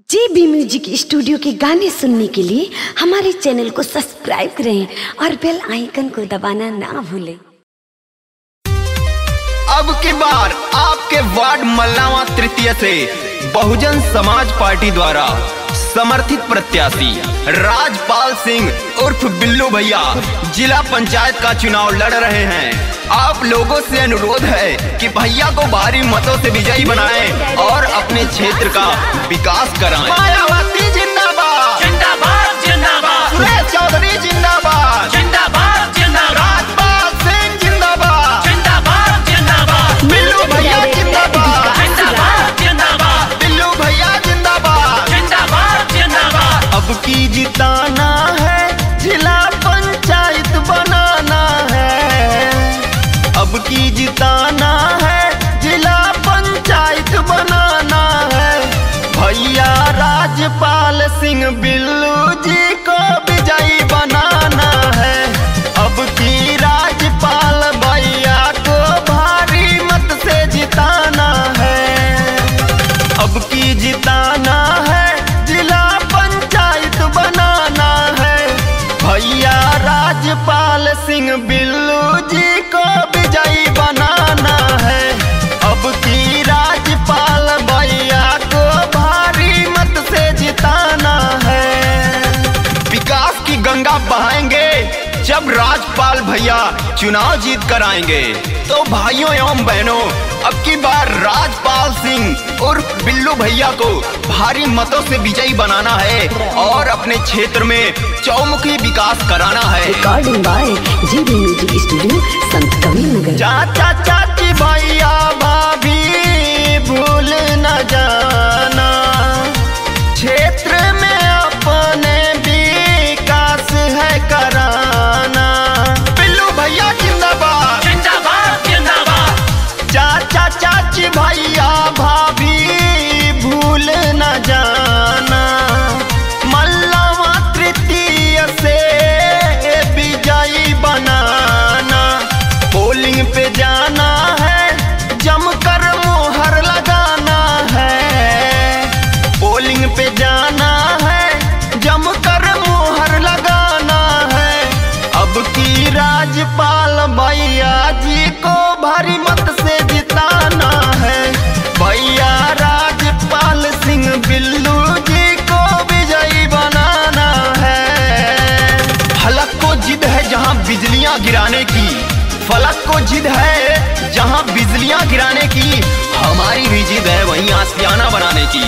JB music studio के गाने सुनने के लिए हमारे चैनल को सब्सक्राइब करें और बेल आइकन को दबाना ना भूलें। अब की बार आपके वार्ड मल्लावा तृतीय से बहुजन समाज पार्टी द्वारा समर्थित प्रत्याशी राजपाल सिंह उर्फ बिल्लू भैया जिला पंचायत का चुनाव लड़ रहे हैं। आप लोगों से अनुरोध है कि भैया को भारी मतों से विजयी बनाएं और अपने क्षेत्र का विकास कराएं। मायावती जिंदाबाद, जिंदाबाद जिंदाबाद, सुरेश चौधरी जिंदाबाद, जिंदाबाद जिंदाबाद, राजपाल सिंह जिंदाबाद, जिंदाबाद जिंदाबाद, बिल्लू भैया जिंदाबाद, जिंदाबाद जिंदाबाद, बिल्लू भैया जिंदाबाद, जिंदाबाद जिंदाबाद। अब की जिताना है, जिला पंचायत बनाना है। अब की जिताना है, जिला पंचायत बनाना है। भैया राजपाल सिंह बिल्लू जी को विजयी बनाना है। अब की राजपाल भैया को भारी मत से जिताना है। अब की जिताना है, जिला पंचायत बनाना है। भैया राजपाल सिंह बिल्लू जी को विजयी बनाना है। अब की राजपाल भैया को भारी मत से जिताना है। विकास की गंगा बहाएंगे जब राजपाल भैया चुनाव जीत कर आएंगे। तो भाइयों एवं बहनों, अब की बार राजपाल सिंह और बिल्लू भैया को भारी मतों से विजयी बनाना है और अपने क्षेत्र में चौमुखी विकास कराना है। Recording by JB music studio Sant Kabirnagar. चाचा चाची भैया भाभी भूल न जाना, क्षेत्र में अपने विकास है कराना। बिल्लू भैया जिंदाबाद, जिंदाबाद जिंदाबाद, चाचा चाची भैया भाभी भूल न जाना। मल्लावा तृतीय से विजयी बनाना। पोलिंग पे जाना है, जमकर मोहर लगाना है। पोलिंग पे जाना है, जमकर मोहर लगाना है। अब की राजपाल भैया जी को भारी मत से जिताना है। भैया राजपाल सिंह बिल्लू जी को विजयी बनाना है। फलक को जिद है जहां बिजलियां गिराने की, फलक को जिद है जहां बिजलियां गिराने की। हमारी भी जिद है वहीं आशियाना बनाने की।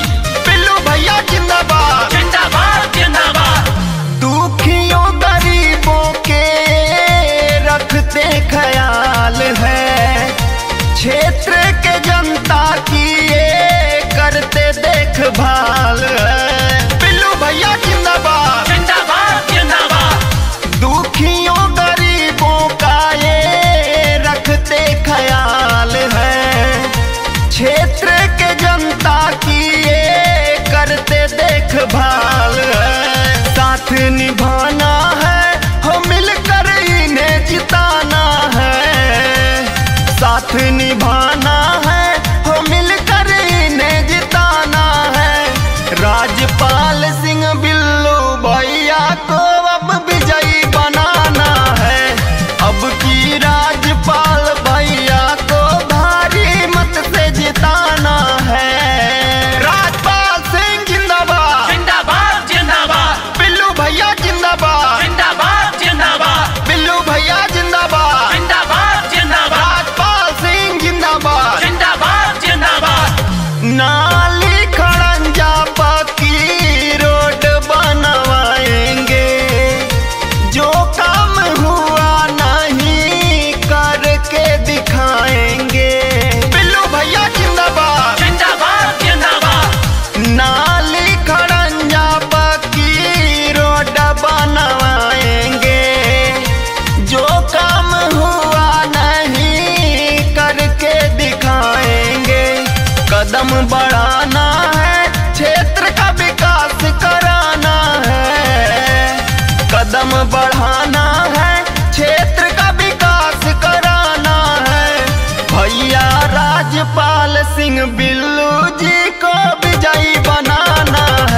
बिल्लू भैया जिंदाबाद, जिंदाबाद जिंदाबाद, दुखियों गरीबों के रखते ख्याल है। क्षेत्र के जनता की ये करते देखभाल है। बिल्लू भैया जिंदाबाद, जिंदाबाद जिंदाबाद, दुखियों गरीबों का ये रखते ख्याल है। क्षेत्र के जनता की ये करते देखभाल है। साथ निभाना है, हो मिलकर इन्हें जिताना है। साथ निभाना है, हो मिलकर इन्हें जिताना है। राजपाल सिंह बिल्लू भैया को अब विजयी बनाना है। अब की राजपाल भैया को भारी मत से जिताना है। राजपाल सिंह जिंदाबाद, जिंदाबाद जिंदाबाद, बिल्लू भैया जिंदाबाद, जिंदाबाद जिंदाबाद, बिल्लू भैया जिंदाबाद, जिंदाबाद जिंदाबाद, राजपाल सिंह जिंदाबाद। जिंदाबाद जिंदाबाद, नाली खड़ंजा पक्की रोड बनवाएंगे। जो काम हुआ नहीं करके दिखाएंगे। बिल्लू भैया जिंदाबाद, जिंदाबाद जिंदाबाद, नाली खड़ंजा पक्की रोड बनवाएंगे। जो काम हुआ नहीं करके दिखाएंगे। कदम बढ़ाना है, क्षेत्र का विकास कराना है। कदम बढ़ाना है, क्षेत्र का विकास कराना है। भैया राजपाल सिंह बिल्लू जी को विजयी बनाना है।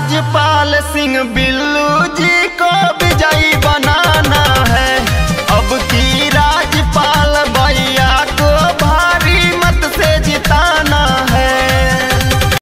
राजपाल सिंह बिल्लू जी